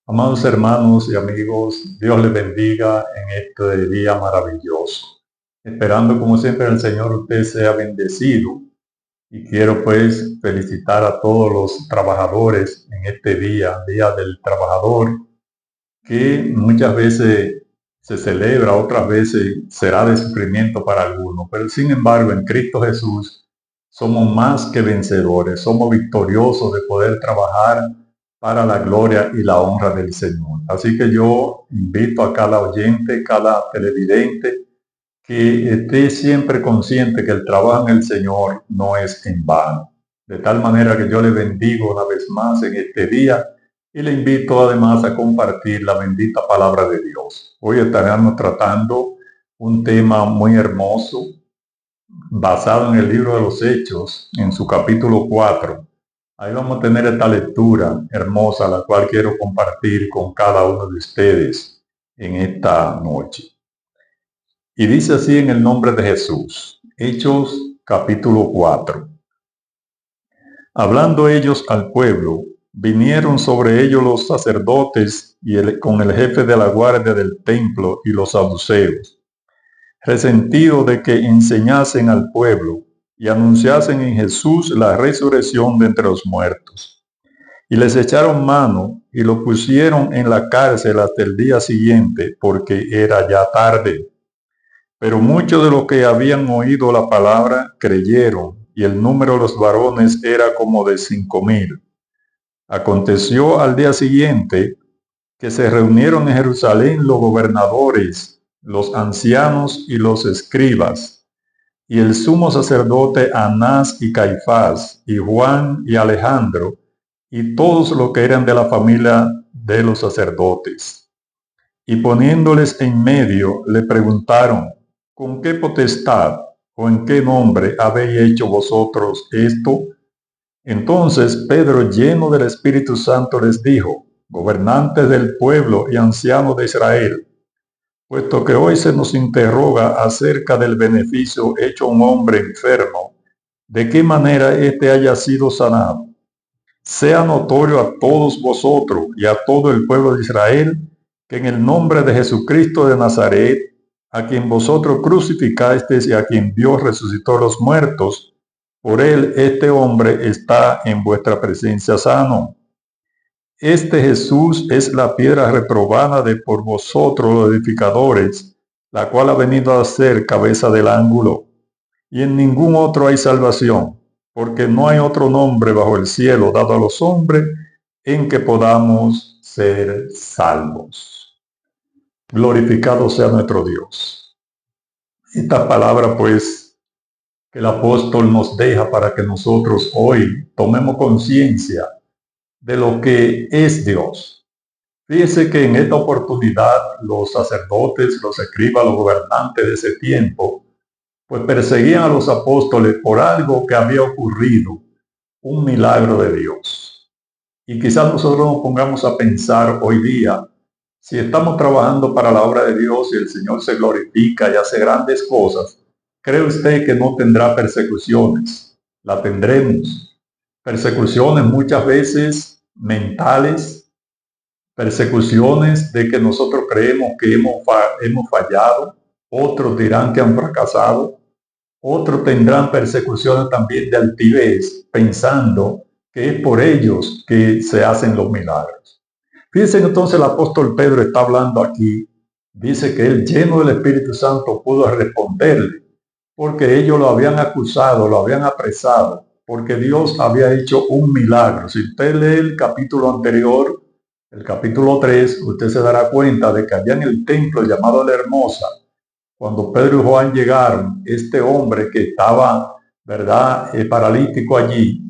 Amados hermanos y amigos, Dios les bendiga en este día maravilloso. Esperando como siempre el Señor usted sea bendecido. Y quiero pues felicitar a todos los trabajadores en este día, Día del Trabajador, que muchas veces se celebra, otras veces será de sufrimiento para algunos. Pero sin embargo, en Cristo Jesús somos más que vencedores, somos victoriosos de poder trabajar para la gloria y la honra del Señor. Así que yo invito a cada oyente, cada televidente, que esté siempre consciente que el trabajo en el Señor no es en vano. De tal manera que yo le bendigo una vez más en este día y le invito además a compartir la bendita palabra de Dios. Hoy estaremos tratando un tema muy hermoso basado en el libro de los Hechos, en su capítulo 4. Ahí vamos a tener esta lectura hermosa, la cual quiero compartir con cada uno de ustedes en esta noche. Y dice así en el nombre de Jesús, Hechos capítulo 4. Hablando ellos al pueblo, vinieron sobre ellos los sacerdotes con el jefe de la guardia del templo y los saduceos, resentidos de que enseñasen al pueblo y anunciasen en Jesús la resurrección de entre los muertos. Y les echaron mano y lo pusieron en la cárcel hasta el día siguiente, porque era ya tarde. Pero muchos de los que habían oído la palabra creyeron, y el número de los varones era como de 5,000. Aconteció al día siguiente que se reunieron en Jerusalén los gobernadores, los ancianos y los escribas, y el sumo sacerdote Anás y Caifás, y Juan y Alejandro, y todos los que eran de la familia de los sacerdotes. Y poniéndoles en medio, le preguntaron: ¿con qué potestad o en qué nombre habéis hecho vosotros esto? Entonces Pedro, lleno del Espíritu Santo, les dijo: gobernantes del pueblo y ancianos de Israel, puesto que hoy se nos interroga acerca del beneficio hecho a un hombre enfermo, de qué manera éste haya sido sanado, sea notorio a todos vosotros y a todo el pueblo de Israel que en el nombre de Jesucristo de Nazaret, a quien vosotros crucificasteis y a quien Dios resucitó de los muertos, por él este hombre está en vuestra presencia sano. Este Jesús es la piedra reprobada de por vosotros los edificadores, la cual ha venido a ser cabeza del ángulo. Y en ningún otro hay salvación, porque no hay otro nombre bajo el cielo dado a los hombres en que podamos ser salvos. Glorificado sea nuestro Dios. Esta palabra, pues, que el apóstol nos deja para que nosotros hoy tomemos conciencia de lo que es Dios. Fíjese que en esta oportunidad los sacerdotes, los escribas, los gobernantes de ese tiempo, pues perseguían a los apóstoles por algo que había ocurrido, un milagro de Dios. Y quizás nosotros nos pongamos a pensar hoy día, si estamos trabajando para la obra de Dios y el Señor se glorifica y hace grandes cosas, ¿cree usted que no tendrá persecuciones? La tendremos. Persecuciones muchas veces mentales, persecuciones de que nosotros creemos que hemos fallado, otros dirán que han fracasado, otros tendrán persecuciones también de altivez, pensando que es por ellos que se hacen los milagros. Fíjense, entonces el apóstol Pedro está hablando aquí, dice que él, lleno del Espíritu Santo, pudo responderle, porque ellos lo habían acusado, lo habían apresado, porque Dios había hecho un milagro. Si usted lee el capítulo anterior, el capítulo 3, usted se dará cuenta de que allá en el templo llamado La Hermosa, cuando Pedro y Juan llegaron, este hombre que estaba, ¿verdad?, paralítico allí,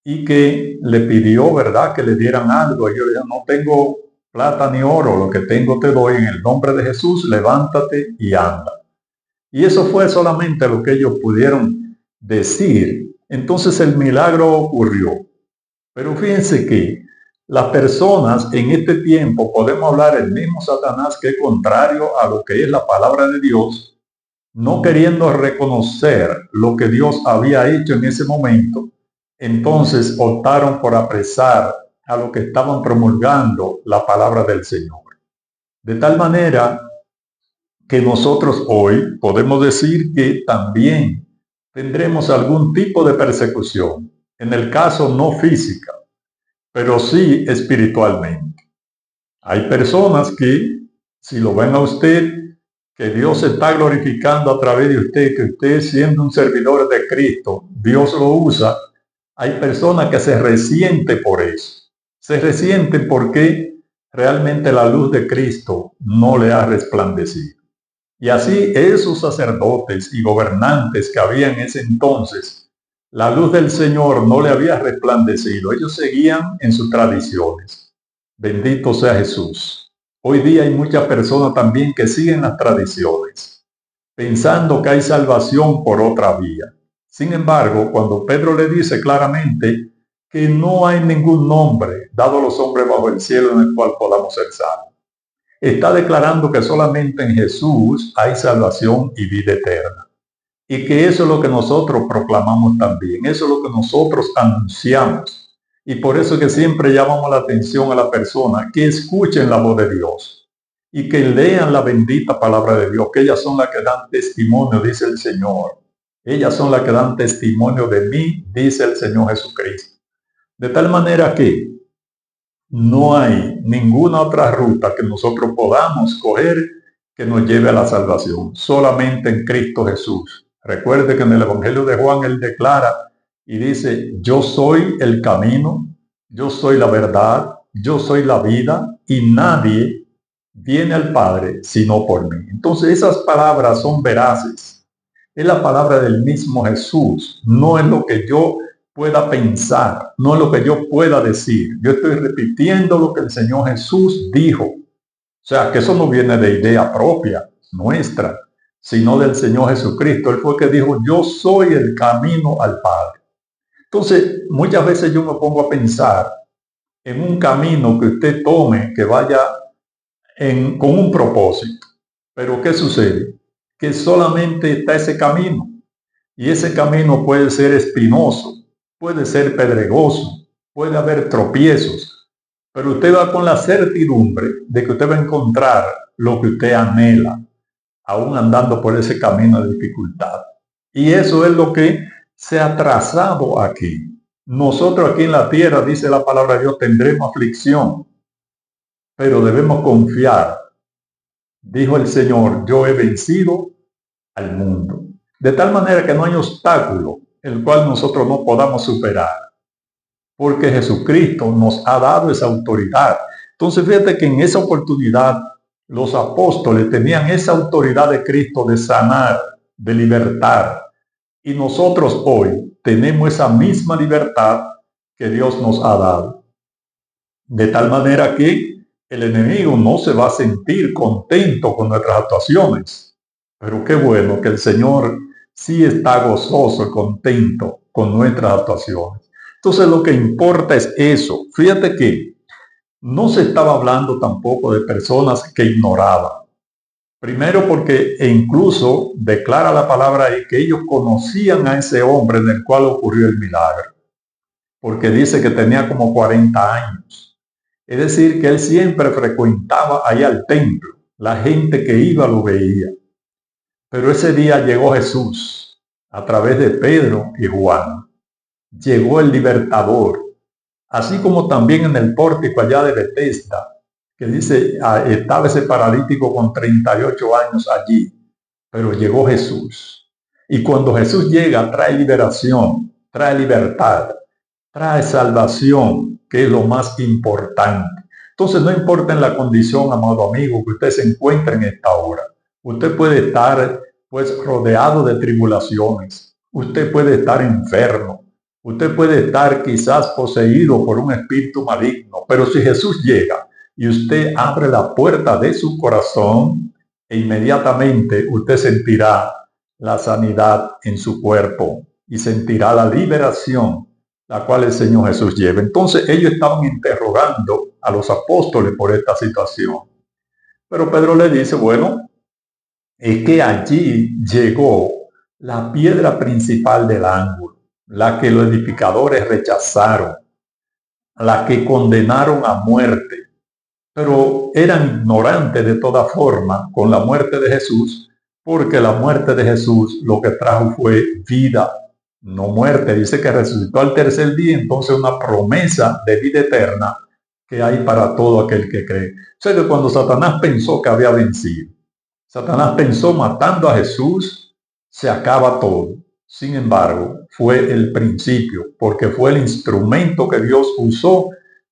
y que le pidió, ¿verdad?, que le dieran algo. Ellos le dijeron: no tengo plata ni oro, lo que tengo te doy, en el nombre de Jesús, levántate y anda. Y eso fue solamente lo que ellos pudieron decir. Entonces el milagro ocurrió. Pero fíjense que las personas en este tiempo, podemos hablar el mismo Satanás, que es contrario a lo que es la palabra de Dios, no queriendo reconocer lo que Dios había hecho en ese momento, entonces optaron por apresar a los que estaban promulgando la palabra del Señor. De tal manera que nosotros hoy podemos decir que también tendremos algún tipo de persecución, en el caso no física, pero sí espiritualmente. Hay personas que, si lo ven a usted, que Dios se está glorificando a través de usted, que usted siendo un servidor de Cristo, Dios lo usa, hay personas que se resienten por eso. Se resienten porque realmente la luz de Cristo no le ha resplandecido. Y así esos sacerdotes y gobernantes que había en ese entonces, la luz del Señor no le había resplandecido. Ellos seguían en sus tradiciones. Bendito sea Jesús. Hoy día hay muchas personas también que siguen las tradiciones, pensando que hay salvación por otra vía. Sin embargo, cuando Pedro le dice claramente que no hay ningún nombre dado a los hombres bajo el cielo en el cual podamos ser salvos, está declarando que solamente en Jesús hay salvación y vida eterna. Y que eso es lo que nosotros proclamamos también, eso es lo que nosotros anunciamos. Y por eso es que siempre llamamos la atención a la persona que escuchen la voz de Dios y que lean la bendita palabra de Dios, que ellas son las que dan testimonio, dice el Señor. Ellas son las que dan testimonio de mí, dice el Señor Jesucristo. De tal manera que no hay ninguna otra ruta que nosotros podamos coger que nos lleve a la salvación, solamente en Cristo Jesús. Recuerde que en el Evangelio de Juan él declara y dice, yo soy el camino, yo soy la verdad, yo soy la vida y nadie viene al Padre sino por mí. Entonces esas palabras son veraces. Es la palabra del mismo Jesús, no es lo que yo pueda pensar, no es lo que yo pueda decir. Yo estoy repitiendo lo que el Señor Jesús dijo. O sea, que eso no viene de idea propia nuestra, sino del Señor Jesucristo. Él fue el que dijo, yo soy el camino al Padre. Entonces, muchas veces yo me pongo a pensar en un camino que usted tome, que vaya con un propósito. Pero ¿qué sucede? Que solamente está ese camino. Y ese camino puede ser espinoso, puede ser pedregoso, puede haber tropiezos, pero usted va con la certidumbre de que usted va a encontrar lo que usted anhela, aún andando por ese camino de dificultad. Y eso es lo que se ha trazado aquí. Nosotros aquí en la tierra, dice la palabra de Dios, tendremos aflicción, pero debemos confiar. Dijo el Señor, yo he vencido al mundo. De tal manera que no hay obstáculo el cual nosotros no podamos superar, porque Jesucristo nos ha dado esa autoridad. Entonces fíjate que en esa oportunidad los apóstoles tenían esa autoridad de Cristo de sanar, de libertar, y nosotros hoy tenemos esa misma libertad que Dios nos ha dado. De tal manera que el enemigo no se va a sentir contento con nuestras actuaciones. Pero qué bueno que el Señor sí está gozoso y contento con nuestras actuaciones. Entonces lo que importa es eso. Fíjate que no se estaba hablando tampoco de personas que ignoraban. Primero porque incluso declara la palabra ahí que ellos conocían a ese hombre en el cual ocurrió el milagro. Porque dice que tenía como 40 años. Es decir, que él siempre frecuentaba ahí al templo. La gente que iba lo veía. Pero ese día llegó Jesús a través de Pedro y Juan. Llegó el libertador. Así como también en el pórtico allá de Betesda, que dice, estaba ese paralítico con 38 años allí. Pero llegó Jesús. Y cuando Jesús llega, trae liberación, trae libertad, trae salvación, que es lo más importante. Entonces no importa en la condición, amado amigo, que usted se encuentre en esta hora. Usted puede estar pues rodeado de tribulaciones. Usted puede estar enfermo. Usted puede estar quizás poseído por un espíritu maligno. Pero si Jesús llega y usted abre la puerta de su corazón, e inmediatamente usted sentirá la sanidad en su cuerpo y sentirá la liberación, la cual el Señor Jesús lleva. Entonces ellos estaban interrogando a los apóstoles por esta situación. Pero Pedro le dice, bueno, es que allí llegó la piedra principal del ángulo, la que los edificadores rechazaron. la que condenaron a muerte, pero eran ignorantes de toda forma con la muerte de Jesús, porque la muerte de Jesús lo que trajo fue vida, no muerte. Dice que resucitó al tercer día, entonces una promesa de vida eterna que hay para todo aquel que cree. O sea que cuando Satanás pensó que había vencido, Satanás pensó matando a Jesús, se acaba todo. Sin embargo, fue el principio, porque fue el instrumento que Dios usó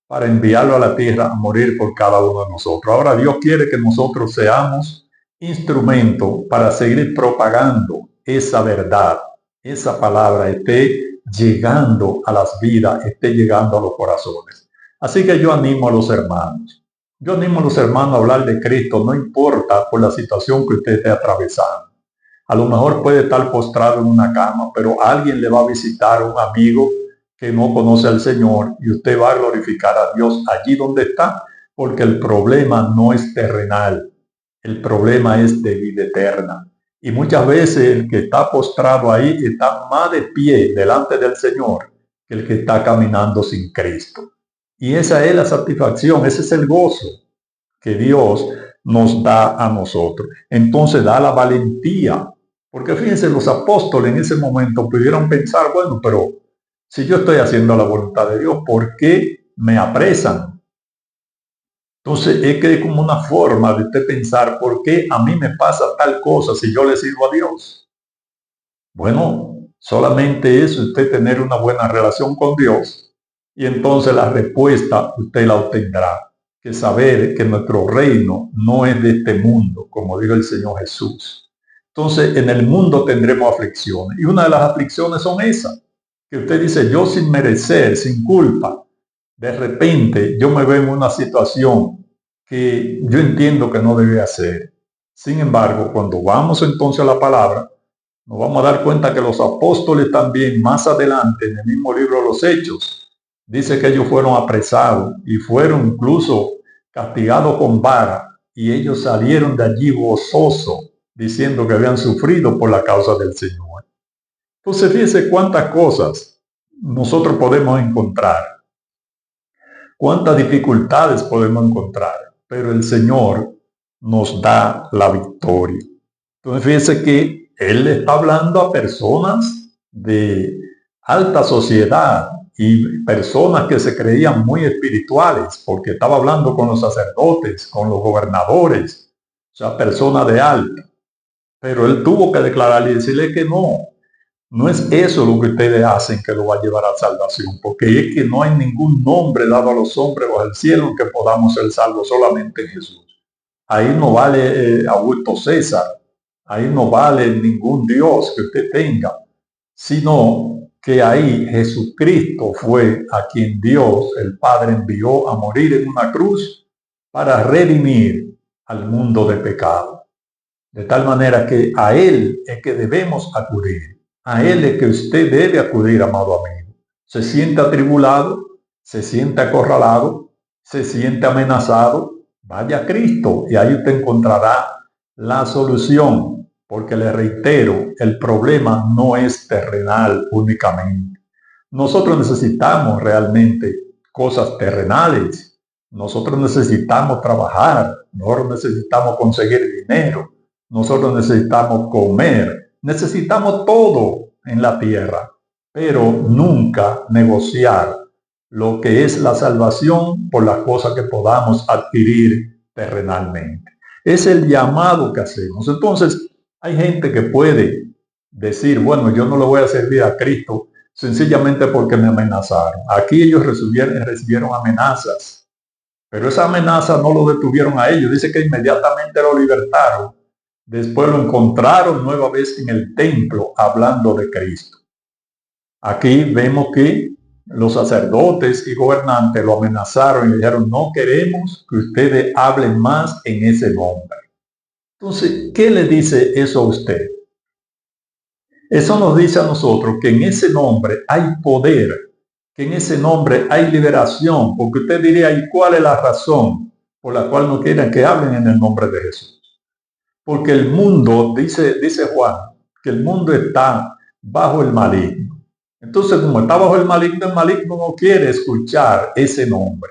para enviarlo a la tierra a morir por cada uno de nosotros. Ahora Dios quiere que nosotros seamos instrumento para seguir propagando esa verdad, esa palabra esté llegando a las vidas, esté llegando a los corazones. Así que yo animo a los hermanos. Yo animo a los hermanos a hablar de Cristo, no importa por la situación que usted esté atravesando. A lo mejor puede estar postrado en una cama, pero alguien le va a visitar, un amigo que no conoce al Señor, y usted va a glorificar a Dios allí donde está, porque el problema no es terrenal, el problema es de vida eterna. Y muchas veces el que está postrado ahí está más de pie delante del Señor que el que está caminando sin Cristo. Y esa es la satisfacción, ese es el gozo que Dios nos da a nosotros. Entonces da la valentía, porque fíjense, los apóstoles en ese momento pudieron pensar, bueno, pero si yo estoy haciendo la voluntad de Dios, ¿por qué me apresan? Entonces es que es como una forma de usted pensar, ¿por qué a mí me pasa tal cosa si yo le sirvo a Dios? Bueno, solamente es usted tener una buena relación con Dios, y entonces la respuesta usted la obtendrá. Que saber que nuestro reino no es de este mundo, como dijo el Señor Jesús. Entonces, en el mundo tendremos aflicciones, y una de las aflicciones son esas, que usted dice, yo sin merecer, sin culpa, de repente yo me veo en una situación que yo entiendo que no debe hacer. Sin embargo, cuando vamos entonces a la palabra, nos vamos a dar cuenta que los apóstoles también, más adelante, en el mismo libro de los Hechos, dice que ellos fueron apresados y fueron incluso castigados con vara, y ellos salieron de allí gozosos, diciendo que habían sufrido por la causa del Señor. Entonces, fíjense cuántas cosas nosotros podemos encontrar, cuántas dificultades podemos encontrar, pero el Señor nos da la victoria. Entonces, fíjense que Él está hablando a personas de alta sociedad y personas que se creían muy espirituales, porque estaba hablando con los sacerdotes, con los gobernadores, o sea, personas de alta. Pero Él tuvo que declararle y decirle que no es eso lo que ustedes hacen que lo va a llevar a salvación, porque es que no hay ningún nombre dado a los hombres bajo el cielo en que podamos ser salvos, solamente en Jesús. Ahí no vale Augusto César, ahí no vale ningún Dios que usted tenga, sino que ahí Jesucristo fue a quien Dios, el Padre, envió a morir en una cruz para redimir al mundo de pecado. De tal manera que a Él es que debemos acudir. A Él es que usted debe acudir, amado amigo. Se siente atribulado, se siente acorralado, se siente amenazado, vaya a Cristo y ahí usted encontrará la solución, porque le reitero, el problema no es terrenal únicamente. Nosotros necesitamos realmente cosas terrenales. Nosotros necesitamos trabajar, nosotros necesitamos conseguir dinero, nosotros necesitamos comer, necesitamos todo en la tierra, pero nunca negociar lo que es la salvación por las cosas que podamos adquirir terrenalmente. Es el llamado que hacemos. Entonces, hay gente que puede decir, bueno, yo no le voy a servir a Cristo sencillamente porque me amenazaron. Aquí ellos recibieron amenazas, pero esa amenaza no lo detuvieron a ellos. Dice que inmediatamente lo libertaron. Después lo encontraron nueva vez en el templo hablando de Cristo. Aquí vemos que los sacerdotes y gobernantes lo amenazaron y dijeron, no queremos que ustedes hablen más en ese nombre. Entonces, ¿qué le dice eso a usted? Eso nos dice a nosotros que en ese nombre hay poder, que en ese nombre hay liberación, porque usted diría, ¿y cuál es la razón por la cual no quieren que hablen en el nombre de Jesús? Porque el mundo, dice Juan, que el mundo está bajo el maligno. Entonces, como está bajo el maligno no quiere escuchar ese nombre.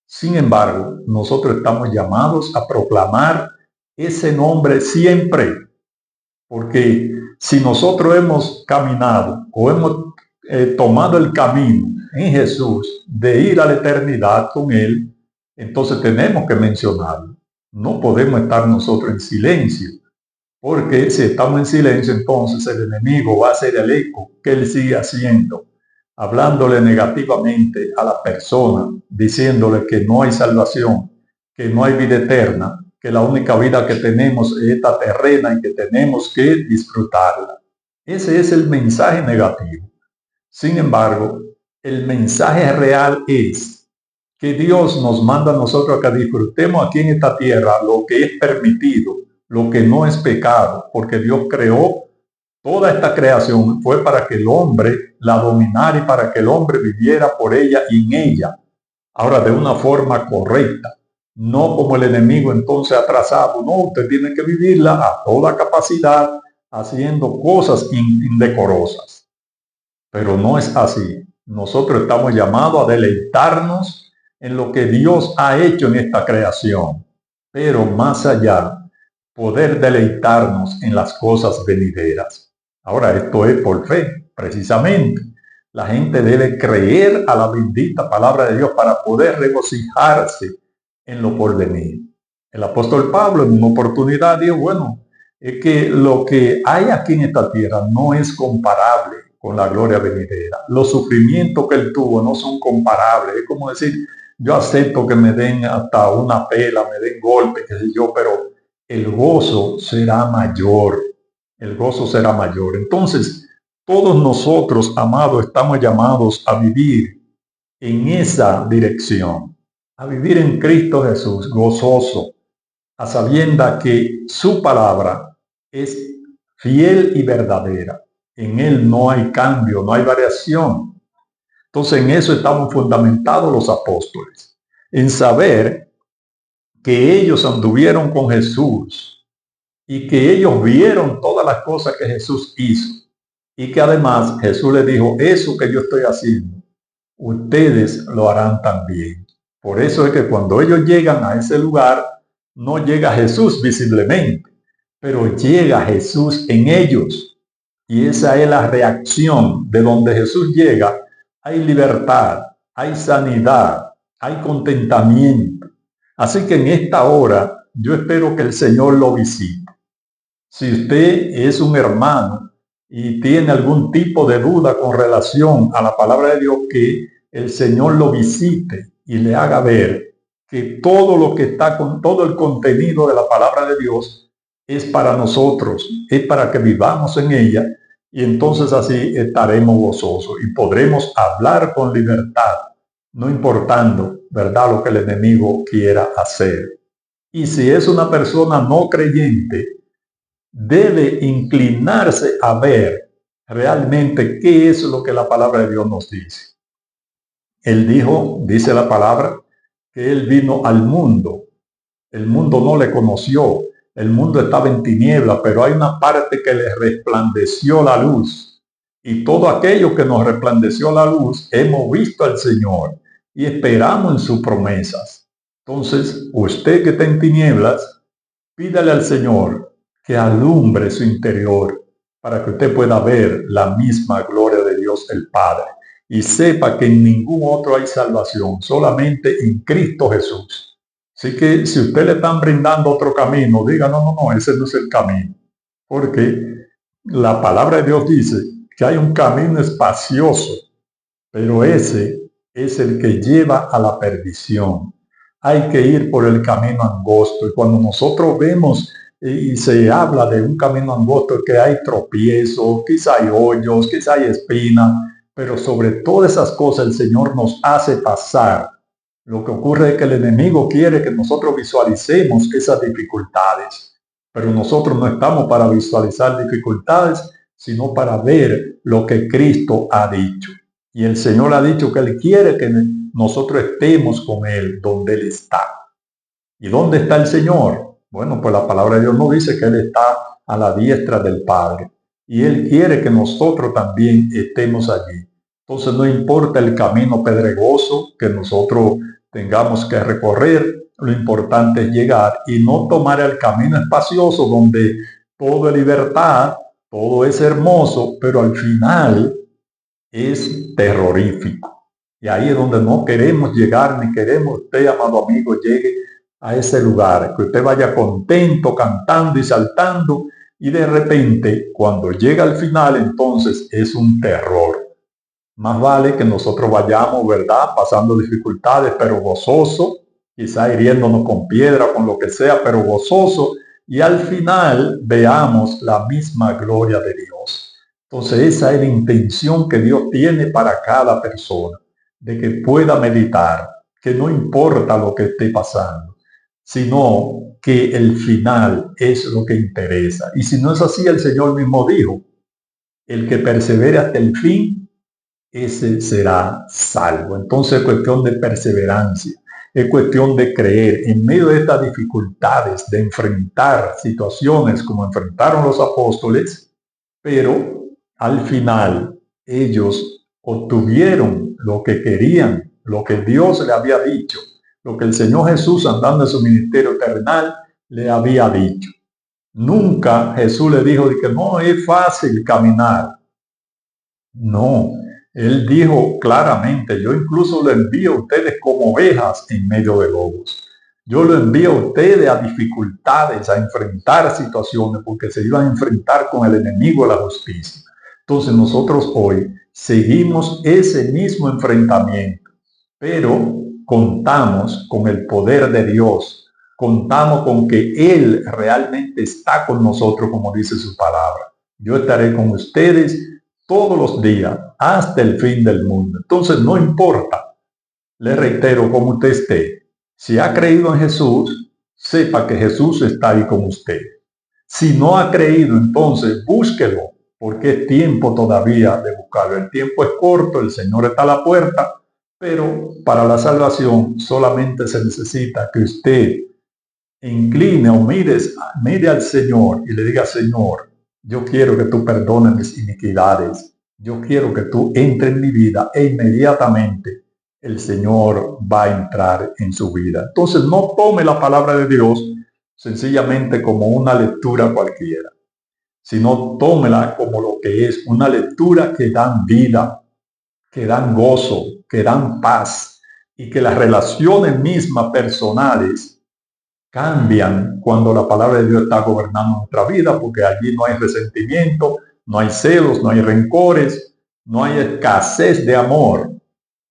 Sin embargo, nosotros estamos llamados a proclamar ese nombre siempre, porque si nosotros hemos caminado o hemos tomado el camino en Jesús de ir a la eternidad con Él, entonces tenemos que mencionarlo. No podemos estar nosotros en silencio, porque si estamos en silencio, entonces el enemigo va a hacer el eco que él sigue haciendo, hablándole negativamente a la persona, diciéndole que no hay salvación, que no hay vida eterna, que la única vida que tenemos es esta terrena y que tenemos que disfrutarla. Ese es el mensaje negativo. Sin embargo, el mensaje real es que Dios nos manda a nosotros a que disfrutemos aquí en esta tierra lo que es permitido, lo que no es pecado, porque Dios creó toda esta creación, fue para que el hombre la dominara y para que el hombre viviera por ella y en ella. Ahora, de una forma correcta, no como el enemigo entonces ha trazado. No, usted tiene que vivirla a toda capacidad, haciendo cosas indecorosas. Pero no es así. Nosotros estamos llamados a deleitarnos en lo que Dios ha hecho en esta creación. Pero más allá, poder deleitarnos en las cosas venideras. Ahora, esto es por fe, precisamente. La gente debe creer a la bendita palabra de Dios para poder regocijarse en lo porvenir. El apóstol Pablo en una oportunidad dijo, bueno, es que lo que hay aquí en esta tierra no es comparable con la gloria venidera. Los sufrimientos que él tuvo no son comparables. Es como decir, yo acepto que me den hasta una pela, me den golpe, qué sé yo, pero el gozo será mayor. El gozo será mayor. Entonces, todos nosotros, amados, estamos llamados a vivir en esa dirección, a vivir en Cristo Jesús, gozoso, a sabienda que su palabra es fiel y verdadera. En él no hay cambio, no hay variación. Entonces, en eso estamos fundamentados los apóstoles, en saber que ellos anduvieron con Jesús y que ellos vieron todas las cosas que Jesús hizo y que además Jesús les dijo, eso que yo estoy haciendo, ustedes lo harán también. Por eso es que cuando ellos llegan a ese lugar, no llega Jesús visiblemente, pero llega Jesús en ellos. Y esa es la reacción. De donde Jesús llega, hay libertad, hay sanidad, hay contentamiento. Así que en esta hora, yo espero que el Señor lo visite. Si usted es un hermano y tiene algún tipo de duda con relación a la palabra de Dios, que el Señor lo visite y le haga ver que todo lo que está con todo el contenido de la palabra de Dios es para nosotros, es para que vivamos en ella, y entonces así estaremos gozosos y podremos hablar con libertad, no importando, ¿verdad?, lo que el enemigo quiera hacer. Y si es una persona no creyente, debe inclinarse a ver realmente qué es lo que la palabra de Dios nos dice. Él dijo, dice la palabra, que él vino al mundo. El mundo no le conoció. El mundo estaba en tiniebla, pero hay una parte que le resplandeció la luz. Y todo aquello que nos resplandeció la luz, hemos visto al Señor y esperamos en sus promesas. Entonces, usted que está en tinieblas, pídale al Señor que alumbre su interior para que usted pueda ver la misma gloria de Dios el Padre y sepa que en ningún otro hay salvación, solamente en Cristo Jesús. Así que si usted le están brindando otro camino, diga, no, ese no es el camino. Porque la palabra de Dios dice que hay un camino espacioso, pero ese es el que lleva a la perdición. Hay que ir por el camino angosto. Y cuando nosotros vemos y se habla de un camino angosto, que hay tropiezos, quizá hay hoyos, quizá hay espinas, pero sobre todas esas cosas el Señor nos hace pasar. Lo que ocurre es que el enemigo quiere que nosotros visualicemos esas dificultades, pero nosotros no estamos para visualizar dificultades, sino para ver lo que Cristo ha dicho. Y el Señor ha dicho que Él quiere que nosotros estemos con Él donde Él está. ¿Y dónde está el Señor? Bueno, pues la palabra de Dios nos dice que Él está a la diestra del Padre. y Él quiere que nosotros también estemos allí. Entonces no importa el camino pedregoso que nosotros tengamos que recorrer, lo importante es llegar y no tomar el camino espacioso donde todo es libertad, todo es hermoso, pero al final es terrorífico. Y ahí es donde no queremos llegar, ni queremos usted, amado amigo, llegue a ese lugar, que usted vaya contento, cantando y saltando, y de repente, cuando llega al final, entonces es un terror. Más vale que nosotros vayamos, ¿verdad?, pasando dificultades, pero gozoso, quizá hiriéndonos con piedra, con lo que sea, pero gozoso, y al final veamos la misma gloria de Dios. Entonces esa es la intención que Dios tiene para cada persona, de que pueda meditar, que no importa lo que esté pasando, sino que el final es lo que interesa. Y si no es así, el Señor mismo dijo, el que persevere hasta el fin, ese será salvo. Entonces es cuestión de perseverancia, es cuestión de creer en medio de estas dificultades, de enfrentar situaciones como enfrentaron los apóstoles, pero al final ellos obtuvieron lo que querían, lo que Dios le había dicho, lo que el Señor Jesús, andando en su ministerio terrenal, le había dicho. Nunca Jesús le dijo de que no es fácil caminar. No, Él dijo claramente, yo incluso lo envío a ustedes como ovejas en medio de lobos. Yo lo envío a ustedes a dificultades, a enfrentar situaciones, porque se iban a enfrentar con el enemigo de la justicia. Entonces nosotros hoy seguimos ese mismo enfrentamiento, pero contamos con el poder de Dios, contamos con que Él realmente está con nosotros, como dice su palabra. Yo estaré con ustedes todos los días hasta el fin del mundo. Entonces no importa, le reitero, cómo usted esté. Si ha creído en Jesús, sepa que Jesús está ahí con usted. Si no ha creído, entonces búsquelo, porque es tiempo todavía de buscarlo. El tiempo es corto, el Señor está a la puerta, pero para la salvación solamente se necesita que usted incline o mire al Señor y le diga, Señor, yo quiero que tú perdones mis iniquidades. Yo quiero que tú entres en mi vida, e inmediatamente el Señor va a entrar en su vida. Entonces no tome la palabra de Dios sencillamente como una lectura cualquiera, sino tómela como lo que es una lectura que dan vida, que dan gozo, que dan paz, y que las relaciones mismas personales cambian cuando la palabra de Dios está gobernando nuestra vida, porque allí no hay resentimiento, no hay celos, no hay rencores, no hay escasez de amor.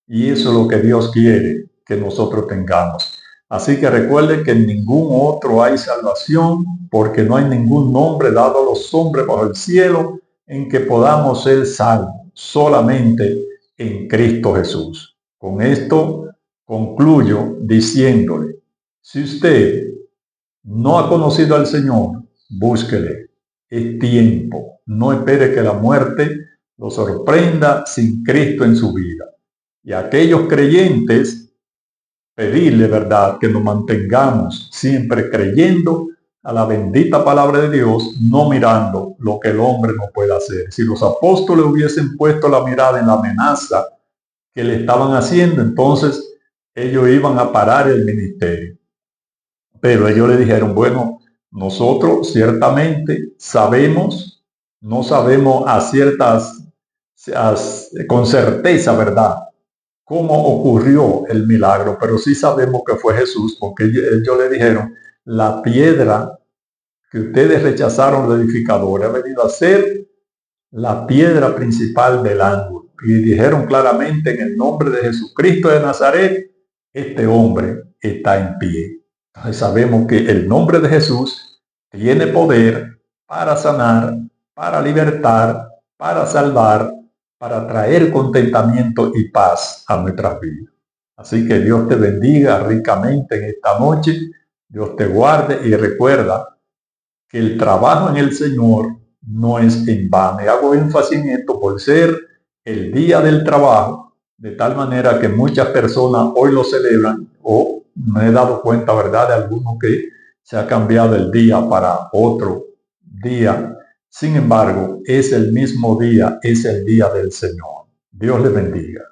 Y eso es lo que Dios quiere que nosotros tengamos. Así que recuerden que en ningún otro hay salvación, porque no hay ningún nombre dado a los hombres bajo el cielo en que podamos ser salvos, solamente en Cristo Jesús. Con esto concluyo diciéndole, si usted no ha conocido al Señor, búsquele. Es tiempo. No espere que la muerte lo sorprenda sin Cristo en su vida. Y a aquellos creyentes, pedirle, ¿verdad?, que nos mantengamos siempre creyendo a la bendita palabra de Dios, no mirando lo que el hombre no puede hacer. Si los apóstoles hubiesen puesto la mirada en la amenaza que le estaban haciendo, entonces ellos iban a parar el ministerio. Pero ellos le dijeron, bueno, nosotros ciertamente sabemos, no sabemos con certeza, ¿verdad?, cómo ocurrió el milagro, pero sí sabemos que fue Jesús, porque ellos le dijeron, la piedra que ustedes rechazaron del edificador ha venido a ser la piedra principal del ángulo. Y dijeron claramente, en el nombre de Jesucristo de Nazaret, este hombre está en pie. Entonces sabemos que el nombre de Jesús tiene poder para sanar, para libertar, para salvar, para traer contentamiento y paz a nuestras vidas. Así que Dios te bendiga ricamente en esta noche. Dios te guarde y recuerda que el trabajo en el Señor no es en vano. Y hago énfasis en esto por ser el día del trabajo, de tal manera que muchas personas hoy lo celebran, o me he dado cuenta, ¿verdad?, de algunos que se ha cambiado el día para otro día Sin embargo, es el mismo día, es el día del Señor. Dios le bendiga.